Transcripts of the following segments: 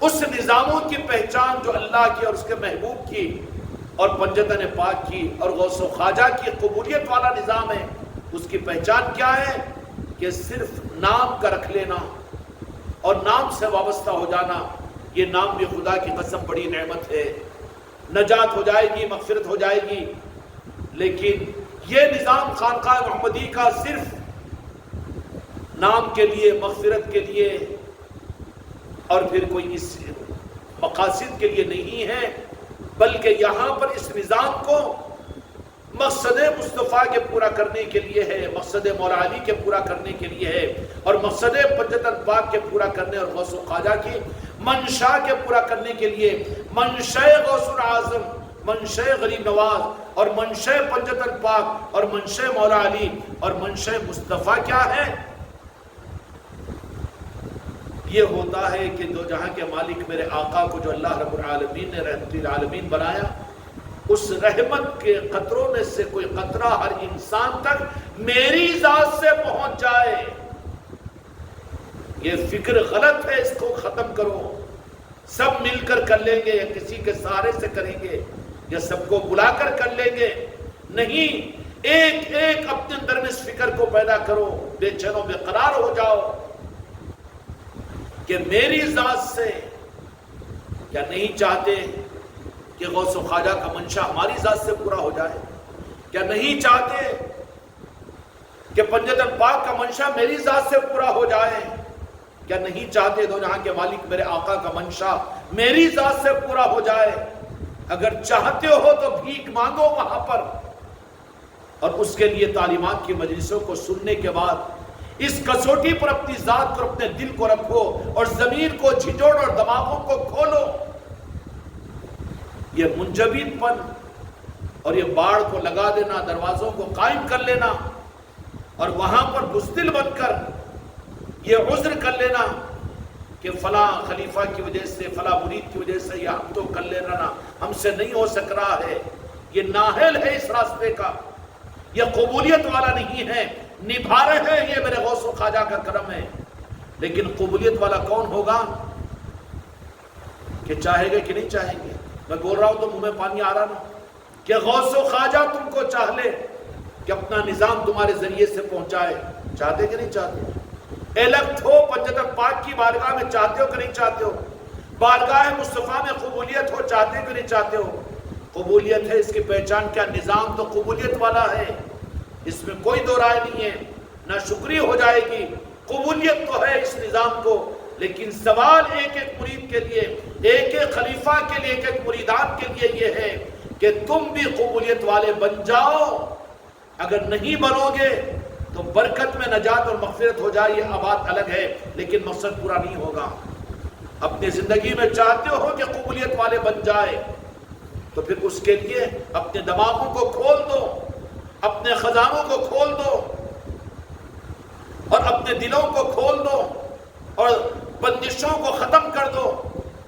اس نظاموں کی پہچان جو اللہ کی اور اس کے محبوب کی اور پنجتن پاک کی اور غوث و خواجہ کی قبولیت والا نظام ہے، اس کی پہچان کیا ہے؟ کہ صرف نام کا رکھ لینا اور نام سے وابستہ ہو جانا، یہ نام بھی خدا کی قسم بڑی نعمت ہے، نجات ہو جائے گی، مغفرت ہو جائے گی۔ لیکن یہ نظام خانقاہ محمدی کا صرف نام کے لیے، مغفرت کے لیے اور پھر کوئی اس مقاصد کے لیے نہیں ہے، بلکہ یہاں پر اس نظام کو مقصد مصطفیٰ کے پورا کرنے کے لیے ہے، مقصد مولا علی کے پورا کرنے کے لیے ہے، اور مقصد پنجتن پاک کے پورا کرنے اور غوث و خواجہ کی منشا کے پورا کرنے کے لیے منشا غوث العظم، منشا غریب نواز اور منشا پنجتن پاک اور منشا مولا علی اور منشا مصطفیٰ کیا ہے؟ یہ ہوتا ہے کہ دو جہاں کے مالک میرے آقا کو جو اللہ رب العالمین نے رحمت للعالمین بنایا، اس رحمت کے قطروں میں سے کوئی قطرہ ہر انسان تک میری ذات سے پہنچ جائے۔ یہ فکر غلط ہے، اس کو ختم کرو۔ سب مل کر کر لیں گے یا کسی کے سہارے سے کریں گے یا سب کو بلا کر کر لیں گے؟ نہیں، ایک ایک اپنے اندر میں اس فکر کو پیدا کرو، بے چین و بے قرار ہو جاؤ کہ میری ذات سے کیا نہیں چاہتے کہ غوث و خواجہ کا منشا ہماری ذات سے پورا ہو جائے؟ کیا نہیں چاہتے کہ پنجتن پاک کا منشا میری ذات سے پورا ہو جائے؟ کیا نہیں چاہتے دو جہاں کے مالک میرے آقا کا منشا میری ذات سے پورا ہو جائے؟ اگر چاہتے ہو تو بھیک مانگو وہاں پر، اور اس کے لیے تعلیمات کی مجلسوں کو سننے کے بعد اس کسوٹی پر اپنی ذات کو، اپنے دل کو رکھو اور ضمیر کو جھنجھوڑ اور دماغوں کو کھولو۔ یہ منجبین پن اور یہ باڑ کو لگا دینا، دروازوں کو قائم کر لینا اور وہاں پر بزدل بن کر یہ عذر کر لینا کہ فلاں خلیفہ کی وجہ سے، فلاں مرید کی وجہ سے یہ ہم تو کر لینا، ہم سے نہیں ہو سک رہا ہے، یہ نااہل ہے اس راستے کا، یہ قبولیت والا نہیں ہے۔ نبھا رہے ہیں، یہ میرے غوث و خواجہ کا کرم ہے، لیکن قبولیت والا کون ہوگا کہ چاہے گا کہ نہیں چاہیں گے؟ میں بول رہا ہوں تو منہ میں پانی آ رہا نا کہ غوث و خواجہ تم کو چاہ لے کہ اپنا نظام تمہارے ذریعے سے پہنچائے، چاہتے کہ نہیں چاہتے؟ الگ ہو پنجتن پاک کی بارگاہ میں، چاہتے ہو کہ نہیں چاہتے ہو؟ بارگاہ مصطفیٰ میں قبولیت ہو، چاہتے کہ نہیں چاہتے ہو؟ قبولیت ہے، اس کی پہچان کیا؟ نظام تو قبولیت والا ہے، اس میں کوئی دو رائے نہیں ہے، نہ شکری ہو جائے گی، قبولیت تو ہے اس نظام کو۔ لیکن سوال ایک ایک مرید کے لیے، ایک ایک خلیفہ کے لیے، ایک ایک مریدان کے لیے یہ ہے کہ تم بھی قبولیت والے بن جاؤ۔ اگر نہیں بنو گے تو برکت میں نجات اور مغفرت ہو جائے، یہ بات الگ ہے، لیکن مقصد پورا نہیں ہوگا۔ اپنی زندگی میں چاہتے ہو کہ قبولیت والے بن جائے تو پھر اس کے لیے اپنے دماغوں کو کھول دو، اپنے خزانوں کو کھول دو اور اپنے دلوں کو کھول دو اور بندشوں کو ختم کر دو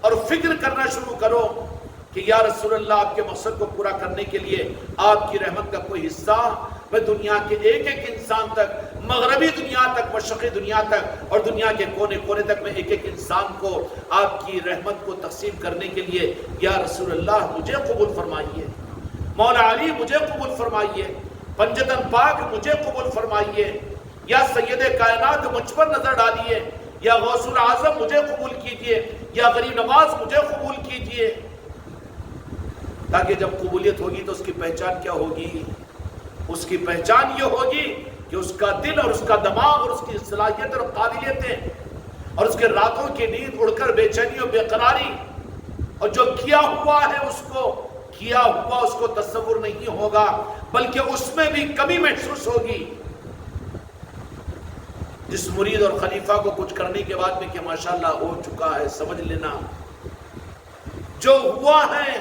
اور فکر کرنا شروع کرو کہ یا رسول اللہ، آپ کے مقصد کو پورا کرنے کے لیے آپ کی رحمت کا کوئی حصہ میں دنیا کے ایک ایک انسان تک، مغربی دنیا تک، مشرقی دنیا تک اور دنیا کے کونے کونے تک میں ایک ایک انسان کو آپ کی رحمت کو تقسیم کرنے کے لیے یا رسول اللہ مجھے قبول فرمائیے، مولا علی مجھے قبول فرمائیے، پنجتن پاک مجھے قبول فرمائیے، یا سید کائنات مجھ پر نظر ڈالیے، یا غوث العظم مجھے قبول کیجئے، یا غریب نواز مجھے قبول کیجئے۔ تاکہ جب قبولیت ہوگی تو اس کی پہچان کیا ہوگی؟ اس کی پہچان یہ ہوگی کہ اس کا دل اور اس کا دماغ اور اس کی صلاحیت اور قابلیتیں اور اس کے راتوں کی نیند اڑ کر بے چینی اور بے قراری اور جو کیا ہوا ہے اس کو تصور نہیں ہوگا، بلکہ اس میں بھی کمی محسوس ہوگی۔ جس مرید اور خلیفہ کو کچھ کرنے کے بعد میں کہ ماشاءاللہ ہو چکا ہے، سمجھ لینا جو ہوا ہے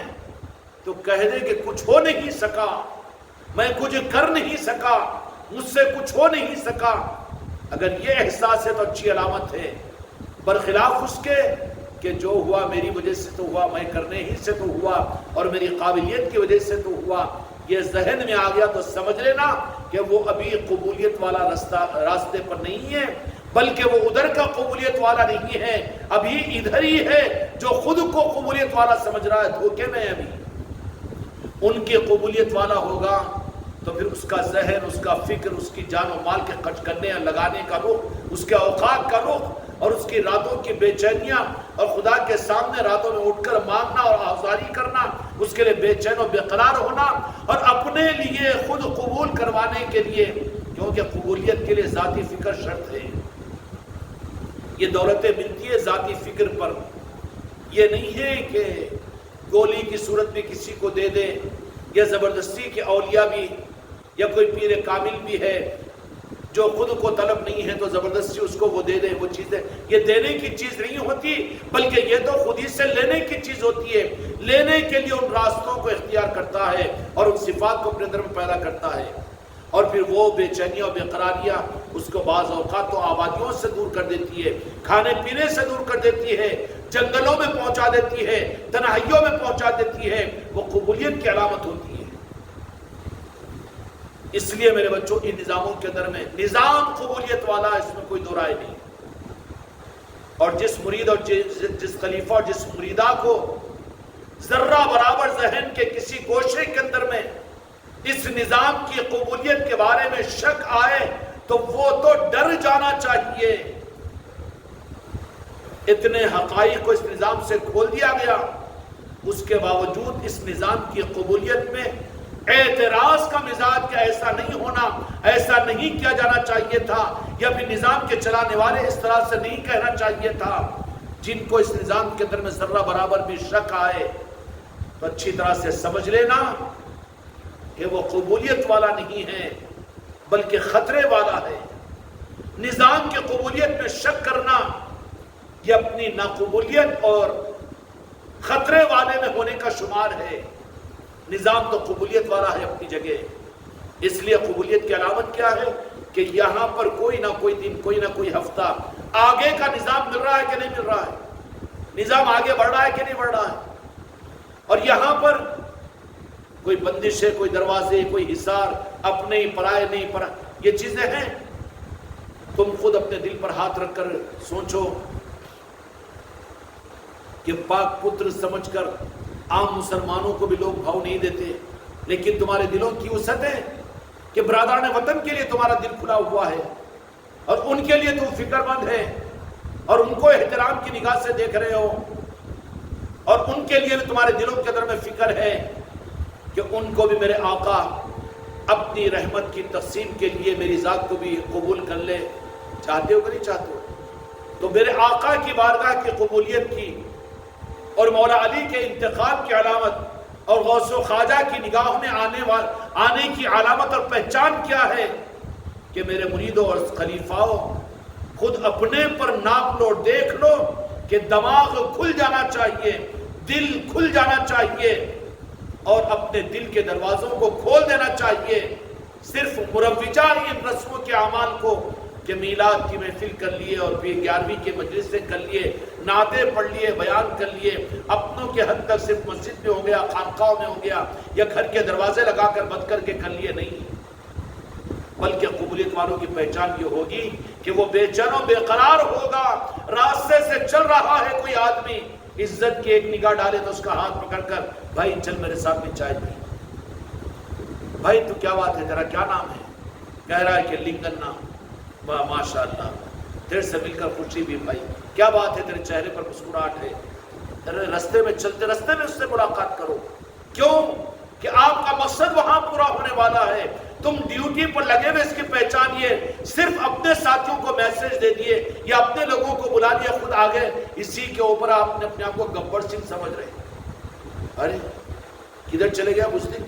تو کہہ دے کہ کچھ ہو نہیں سکا، میں کچھ کر نہیں سکا، مجھ سے کچھ ہو نہیں سکا، اگر یہ احساس ہے تو اچھی علامت ہے، برخلاف اس کے کہ جو ہوا میری وجہ سے تو ہوا، میں کرنے ہی سے تو ہوا اور میری قابلیت کی وجہ سے تو ہوا، یہ ذہن میں آ گیا تو سمجھ لینا کہ وہ ابھی قبولیت والا راستے پر نہیں ہے، بلکہ وہ ادھر کا قبولیت والا نہیں ہے، ابھی ادھر ہی ہے جو خود کو قبولیت والا سمجھ رہا ہے، دھوکے میں ابھی۔ ان کی قبولیت والا ہوگا تو پھر اس کا ذہن، اس کا فکر، اس کی جان و مال کے خرچ کرنے لگانے کا رخ، اس کے اوقات کا رخ، اور اس کی راتوں کی بے چینیاں، اور خدا کے سامنے راتوں میں اٹھ کر مانگنا اور آزاری کرنا، اس کے لیے بے چین و بے قرار ہونا، اور اپنے لیے خود قبول کروانے کے لیے، کیونکہ قبولیت کے لیے ذاتی فکر شرط ہے۔ یہ دولتیں ملتی ہے ذاتی فکر پر، یہ نہیں ہے کہ گولی کی صورت میں کسی کو دے دے، یا زبردستی کے اولیاء بھی، یا کوئی پیر کامل بھی ہے جو خود کو طلب نہیں ہے تو زبردستی اس کو وہ دے دے۔ وہ چیزیں یہ دینے کی چیز نہیں ہوتی، بلکہ یہ تو خود ہی سے لینے کی چیز ہوتی ہے۔ لینے کے لیے ان راستوں کو اختیار کرتا ہے اور ان صفات کو اپنے اندر میں پیدا کرتا ہے، اور پھر وہ بے چینی اور بے قراریاں اس کو بعض اوقات تو آبادیوں سے دور کر دیتی ہے، کھانے پینے سے دور کر دیتی ہے، جنگلوں میں پہنچا دیتی ہے، تنہائیوں میں پہنچا دیتی ہے۔ وہ قبولیت کی علامت ہوتی ہے۔ اس لیے میرے بچوں، ان نظاموں کے اندر میں نظام قبولیت والا، اس میں کوئی دو رائے نہیں، اور جس مرید اور جس خلیفہ اور جس مریدہ کو ذرہ برابر ذہن کے کسی گوشے کے اندر میں اس نظام کی قبولیت کے بارے میں شک آئے تو وہ تو ڈر جانا چاہیے۔ اتنے حقائق کو اس نظام سے کھول دیا گیا، اس کے باوجود اس نظام کی قبولیت میں اعتراض کا مزاج کہ ایسا نہیں ہونا، ایسا نہیں کیا جانا چاہیے تھا، یا پھر نظام کے چلانے والے اس طرح سے نہیں کہنا چاہیے تھا۔ جن کو اس نظام کے اندر میں ذرہ برابر بھی شک آئے تو اچھی طرح سے سمجھ لینا کہ وہ قبولیت والا نہیں ہے بلکہ خطرے والا ہے۔ نظام کی قبولیت میں شک کرنا یہ اپنی ناقبولیت اور خطرے والے میں ہونے کا شمار ہے۔ نظام تو قبولیت والا ہے اپنی جگہ۔ اس لیے قبولیت کی علامت کیا ہے کہ یہاں پر کوئی نہ کوئی دن، کوئی نہ کوئی ہفتہ آگے کا نظام مل رہا ہے کہ نہیں مل رہا ہے، نظام آگے بڑھ رہا ہے کہ نہیں بڑھ رہا ہے، اور یہاں پر کوئی بندش ہے، کوئی دروازے، کوئی حصار، اپنے ہی پرائے نہیں پرائے، یہ چیزیں ہیں۔ تم خود اپنے دل پر ہاتھ رکھ کر سوچو کہ پاک پتر سمجھ کر عام مسلمانوں کو بھی لوگ بھاؤ نہیں دیتے، لیکن تمہارے دلوں کی وسعت ہے کہ برادران وطن کے لیے تمہارا دل کھلا ہوا ہے، اور ان کے لیے تم فکر مند ہے، اور ان کو احترام کی نگاہ سے دیکھ رہے ہو، اور ان کے لیے بھی تمہارے دلوں کے اندر میں فکر ہے کہ ان کو بھی میرے آقا اپنی رحمت کی تقسیم کے لیے میری ذات کو بھی قبول کر لے۔ چاہتے ہو کہ نہیں چاہتے ہو؟ تو میرے آقا کی بارگاہ کی قبولیت کی اور مولا علی کے انتخاب کی علامت اور غوث و خواجہ کی نگاہوں میں آنے کی علامت اور پہچان کیا ہے کہ میرے مریدوں اور خلیفاؤں خود اپنے پر ناپ لو، دیکھ لو کہ دماغ کھل جانا چاہیے، دل کھل جانا چاہیے، اور اپنے دل کے دروازوں کو کھول دینا چاہیے۔ صرف مروجہ ان رسموں کے اعمال کو کہ میلاد کی محفل کر لیے اور پھر 11ویں کے مجلس سے کر لیے، نعتیں پڑھ لیے، بیان کر لیے، اپنوں کے حد تک صرف مسجد میں ہو گیا، خانقاہوں میں ہو گیا، یا گھر کے دروازے لگا کر بند کر کے کر لیے، نہیں، بلکہ قبولیت والوں کی پہچان یہ ہوگی کہ وہ بے چین و بے قرار ہوگا۔ راستے سے چل رہا ہے کوئی آدمی، عزت کی ایک نگاہ ڈالے تو اس کا ہاتھ پکڑ کر، بھائی چل میرے ساتھ میں چائے پی، بھائی تو کیا بات ہے، تیرا کیا نام ہے؟ کہہ رہا ہے کہ لنگن نام۔ واہ ماشاء اللہ، تیرے سے مل کر خوشی بھی بھائی، کیا بات ہے، تیرے چہرے پر مسکراہٹ ہے، تیرے رستے میں چلتے رستے میں اس سے ملاقات کرو۔ کیوں کہ آپ کا مقصد وہاں پورا ہونے والا ہے۔ تم ڈیوٹی پر لگے ہوئے، اس کی پہچان یہ صرف اپنے ساتھیوں کو میسج دے دیے یا اپنے لوگوں کو بلا لیا، خود آگے اسی کے اوپر آپ نے اپنے آپ کو گبر سنگھ سمجھ رہے ہیں۔ ارے کدھر چلے گیا مسلم؟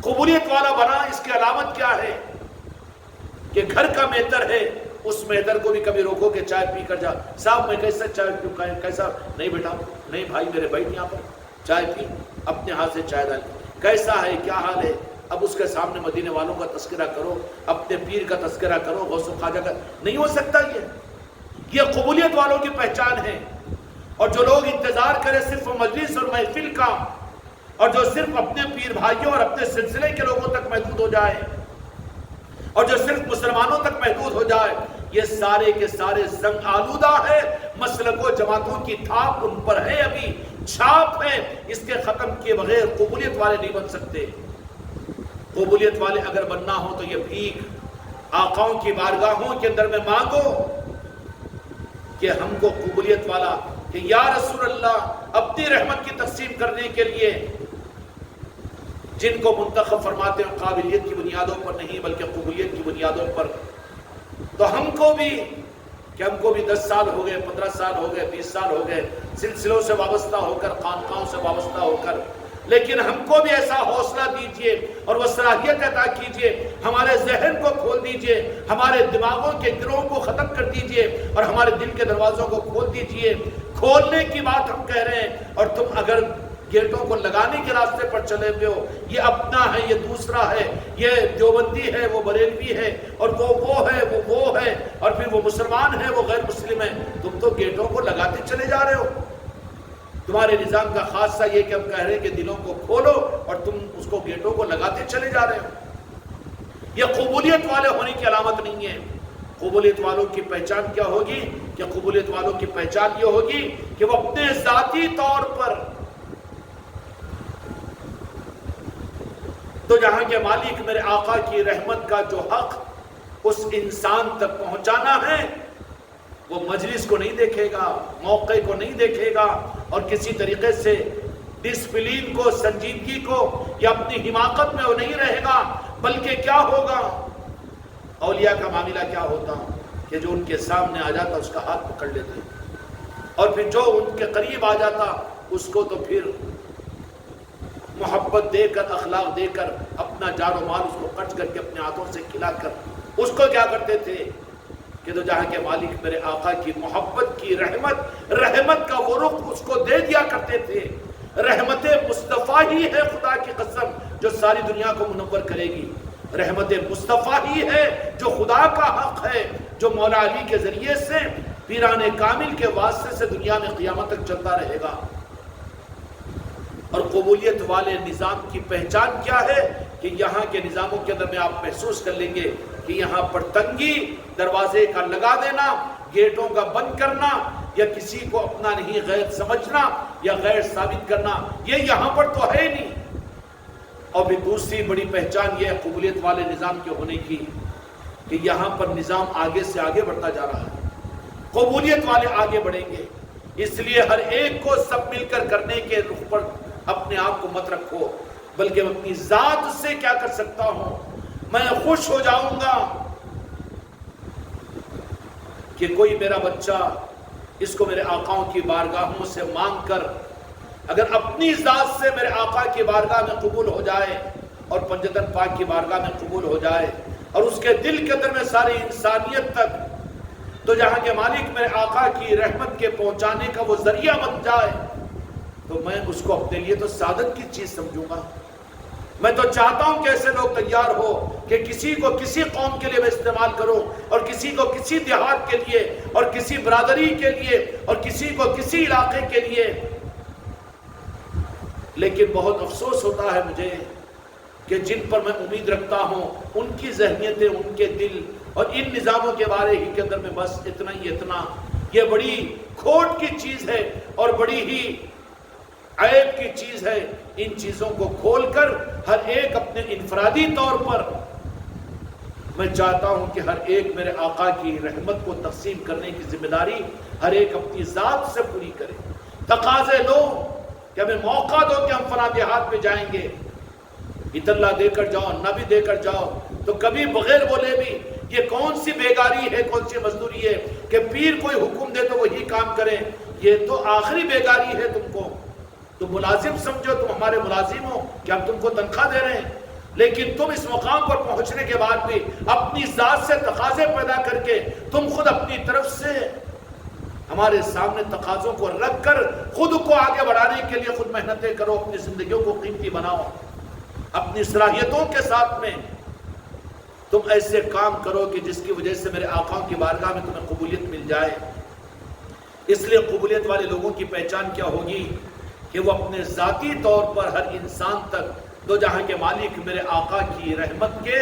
قبولیت والا بنا، اس کی علامت کیا ہے کہ گھر کا میتر ہے، اس میتر کو بھی کبھی روکو کہ چائے پی کر جا، صاحب میں کیسا چائے پیوں، کیسا؟ نہیں بیٹا، نہیں بھائی میرے، بیٹھ یہاں پر چائے پی، اپنے ہاتھ سے چائے ڈال، کیسا ہے، کیا حال ہے؟ اب اس کے سامنے مدینے والوں کا تذکرہ کرو، اپنے پیر کا تذکرہ کرو، غوث و خواجہ کا، نہیں ہو سکتا۔ یہ قبولیت والوں کی پہچان ہے۔ اور جو لوگ انتظار کرے صرف مجلس اور محفل کا، اور جو صرف اپنے پیر بھائیوں اور اپنے سلسلے کے لوگوں تک محدود ہو جائے، اور جو صرف مسلمانوں تک محدود ہو جائے، یہ سارے کے سارے زنگ آلودہ ہے، مسلک و جماعتوں کی تھاپ ان پر ہے، ابھی چھاپ ہے، اس کے ختم کیے بغیر قبولیت والے نہیں بن سکتے۔ قبولیت والے اگر بننا ہو تو یہ بھیک آقاؤں کی بارگاہوں کے اندر میں مانگو کہ ہم کو قبولیت والا، کہ یا رسول اللہ اپنی رحمت کی تقسیم کرنے کے لیے جن کو منتخب فرماتے ہیں قابلیت کی بنیادوں پر نہیں بلکہ قبولیت کی بنیادوں پر، تو ہم کو بھی، کہ ہم کو بھی 10 سال ہو گئے، 15 سال ہو گئے، 20 سال ہو گئے سلسلوں سے وابستہ ہو کر، خانقاہوں سے وابستہ ہو کر، لیکن ہم کو بھی ایسا حوصلہ دیجئے اور وہ صلاحیت عطا کیجئے، ہمارے ذہن کو کھول دیجئے، ہمارے دماغوں کے گروہوں کو ختم کر دیجئے اور ہمارے دل کے دروازوں کو کھول دیجئے۔ کھولنے کی بات ہم کہہ رہے ہیں، اور تم اگر گیٹوں کو لگانے کے راستے پر چلے ہوئے ہو، یہ اپنا ہے، یہ دوسرا ہے، یہ دیوبندی ہے، وہ بریلوی ہے، اور وہ ہے، وہ ہے، اور پھر وہ مسلمان ہے، وہ غیر مسلم ہے، تم تو گیٹوں کو لگاتے چلے جا رہے ہو۔ تمہارے نظام کا خاصہ یہ کہ ہم کہہ رہے ہیں کہ دلوں کو کھولو اور تم اس کو گیٹوں کو لگاتے چلے جا رہے ہو۔ یہ قبولیت والے ہونے کی علامت نہیں ہے۔ قبولیت والوں کی پہچان کیا ہوگی؟ کہ قبولیت والوں کی پہچان یہ ہوگی کہ وہ اپنے ذاتی طور پر تو جہاں کے مالک میرے آقا کی رحمت کا جو حق اس انسان تک پہنچانا ہے، وہ مجلس کو نہیں دیکھے گا، موقع کو نہیں دیکھے گا، اور کسی طریقے سے ڈسپلین کو، سنجیدگی کو یا اپنی حماقت میں وہ نہیں رہے گا، بلکہ کیا ہوگا؟ اولیاء کا معاملہ کیا ہوتا کہ جو ان کے سامنے آ جاتا اس کا ہاتھ پکڑ لیتے، اور پھر جو ان کے قریب آ جاتا اس کو تو پھر محبت دے کر، اخلاق دے کر، اپنا جان و مال اس کو خرچ کر کے اپنے ہاتھوں سے کھلا کر اس کو کیا کرتے تھے کہ تو جہاں کے مالک میرے آقا کی محبت کی رحمت کا وہ رخ اس کو دے دیا کرتے تھے۔ رحمت مصطفیٰ ہی ہے خدا کی قسم جو ساری دنیا کو منور کرے گی، رحمت مصطفیٰ ہی ہے جو خدا کا حق ہے، جو مولا علی کے ذریعے سے پیران کامل کے واسطے سے دنیا میں قیامت تک چلتا رہے گا۔ اور قبولیت والے نظام کی پہچان کیا ہے؟ کہ یہاں کے نظاموں کے اندر میں آپ محسوس کر لیں گے کہ یہاں پر تنگی، دروازے کا لگا دینا، گیٹوں کا بند کرنا، یا کسی کو اپنا نہیں غیر سمجھنا یا غیر ثابت کرنا، یہ یہاں پر تو ہے نہیں۔ اور بھی دوسری بڑی پہچان یہ ہے قبولیت والے نظام کے ہونے کی کہ یہاں پر نظام آگے سے آگے بڑھتا جا رہا ہے، قبولیت والے آگے بڑھیں گے، اس لیے ہر ایک کو سب مل کر کرنے کے رخ پر اپنے آپ کو مت رکھو، بلکہ میں اپنی ذات سے کیا کر سکتا ہوں، میں خوش ہو جاؤں گا کہ کوئی میرا بچہ اس کو میرے آقاؤں کی بارگاہوں سے مانگ کر اگر اپنی ذات سے میرے آقا کی بارگاہ میں قبول ہو جائے اور پنجتن پاک کی بارگاہ میں قبول ہو جائے اور اس کے دل کے اندر میں ساری انسانیت تک تو جہاں کے مالک میرے آقا کی رحمت کے پہنچانے کا وہ ذریعہ بن جائے، تو میں اس کو اپنے لیے تو سعادت کی چیز سمجھوں گا۔ میں تو چاہتا ہوں کہ ایسے لوگ تیار ہو کہ کسی کو کسی قوم کے لیے میں استعمال کروں، اور کسی کو کسی دیہات کے لیے، اور کسی برادری کے لیے، اور کسی کو کسی علاقے کے لیے۔ لیکن بہت افسوس ہوتا ہے مجھے کہ جن پر میں امید رکھتا ہوں ان کی ذہنیتیں، ان کے دل اور ان نظاموں کے بارے ہی کے اندر میں بس اتنا ہی اتنا، یہ بڑی کھوٹ کی چیز ہے اور بڑی ہی عیب کی چیز ہے۔ ان چیزوں کو کھول کر ہر ایک اپنے انفرادی طور پر میں چاہتا ہوں کہ ہر ایک میرے آقا کی رحمت کو تقسیم کرنے کی ذمہ داری ہر ایک اپنی ذات سے پوری کرے۔ تقاضے لو کہ ہمیں موقع دو کہ ہم فلاں دیہات میں جائیں گے، اطلاع دے کر جاؤ، نہ بھی دے کر جاؤ، تو کبھی بغیر بولے بھی یہ کون سی بیگاری ہے، کون سی مزدوری ہے کہ پیر کوئی حکم دے تو وہی کام کریں؟ یہ تو آخری بیگاری ہے۔ تم کو تم ملازم سمجھو، تم ہمارے ملازم ہو کہ ہم تم کو تنخواہ دے رہے ہیں، لیکن تم اس مقام پر پہنچنے کے بعد بھی اپنی ذات سے تقاضے پیدا کر کے تم خود اپنی طرف سے ہمارے سامنے تقاضوں کو رکھ کر خود کو آگے بڑھانے کے لیے خود محنتیں کرو، اپنی زندگیوں کو قیمتی بناؤ، اپنی صلاحیتوں کے ساتھ میں تم ایسے کام کرو کہ جس کی وجہ سے میرے آقاؤں کی بارگاہ میں تمہیں قبولیت مل جائے۔ اس لیے قبولیت والے لوگوں کی پہچان کیا ہوگی کہ وہ اپنے ذاتی طور پر ہر انسان تک دو جہاں کے مالک میرے آقا کی رحمت کے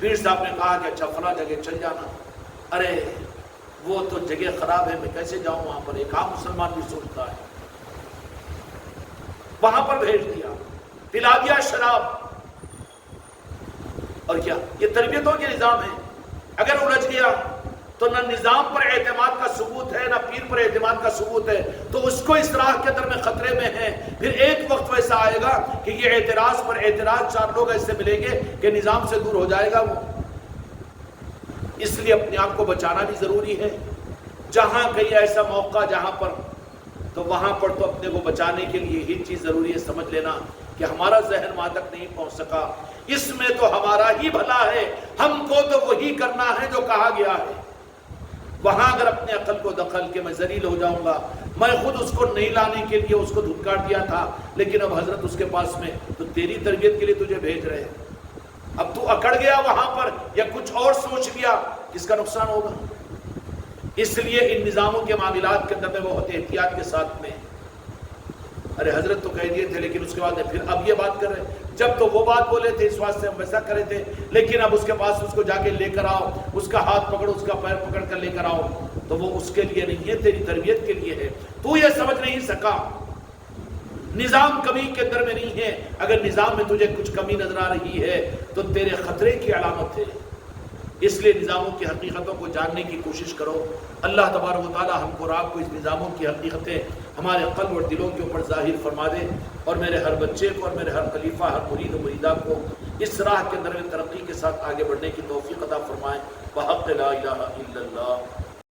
پیر صاحب نے کہا کہ اچھا فلاں جگہ چل جانا. ارے وہ تو جگہ خراب ہے، میں کیسے جاؤں وہاں پر، ایک عام مسلمان بھی سوچتا ہے. وہاں پر بھیج دیا، پلا دیا شراب. اور کیا یہ تربیتوں کے نظام ہے؟ اگر الجھ گیا تو نہ نظام پر اعتماد کا ثبوت ہے، نہ پیر پر اعتماد کا ثبوت ہے، تو اس کو اس راہ کے اندر میں خطرے میں ہے. پھر ایک وقت ویسا آئے گا کہ یہ اعتراض پر اعتراض 4 لوگ ایسے ملیں گے کہ نظام سے دور ہو جائے گا وہ. اس لیے اپنے آپ کو بچانا بھی ضروری ہے. جہاں کہیں ایسا موقع جہاں پر، تو وہاں پر تو اپنے کو بچانے کے لیے ہی چیز ضروری ہے سمجھ لینا کہ ہمارا ذہن وہاں تک نہیں پہنچ سکا، اس میں تو ہمارا ہی بھلا ہے، ہم کو تو وہی کرنا ہے جو کہا گیا ہے. وہاں اگر اپنے عقل کو دخل کے میں ذلیل ہو جاؤں گا، میں خود اس کو نہیں لانے کے لیے اس کو دھتکار دیا تھا، لیکن اب حضرت اس کے پاس میں تو تیری تربیت کے لیے تجھے بھیج رہے ہیں، اب تو اکڑ گیا وہاں پر یا کچھ اور سوچ لیا، کس کا نقصان ہوگا؟ اس لیے ان نظاموں کے معاملات کے اندر میں بہت احتیاط کے ساتھ میں. ارے حضرت تو کہہ دیے تھے لیکن اس کے بعد پھر اب یہ بات کر رہے ہیں. جب تو وہ بات بولے تھے اس واسطے ہم ویسا کرے تھے، لیکن اب اس کے پاس اس کو جا کے لے کر آؤ، اس کا ہاتھ پکڑو، اس کا پیر پکڑ کر لے کر آؤ، تو وہ اس کے لیے نہیں ہے، تیری تربیت کے لیے ہے. تو یہ سمجھ نہیں سکا، نظام کمی کے اندر میں نہیں ہے. اگر نظام میں تجھے کچھ کمی نظر آ رہی ہے تو تیرے خطرے کی علامت ہے. اس لیے نظاموں کی حقیقتوں کو جاننے کی کوشش کرو. اللہ تبارک و تعالی ہم کو اور آپ کو اس نظاموں کی حقیقتیں ہمارے قلب اور دلوں کے اوپر ظاہر فرما دے، اور میرے ہر بچے کو اور میرے ہر خلیفہ، ہر مرید و مریدہ کو اس راہ کے اندر میں ترقی کے ساتھ آگے بڑھنے کی توفیق عطا فرمائے. بحق لا الہ الا اللہ.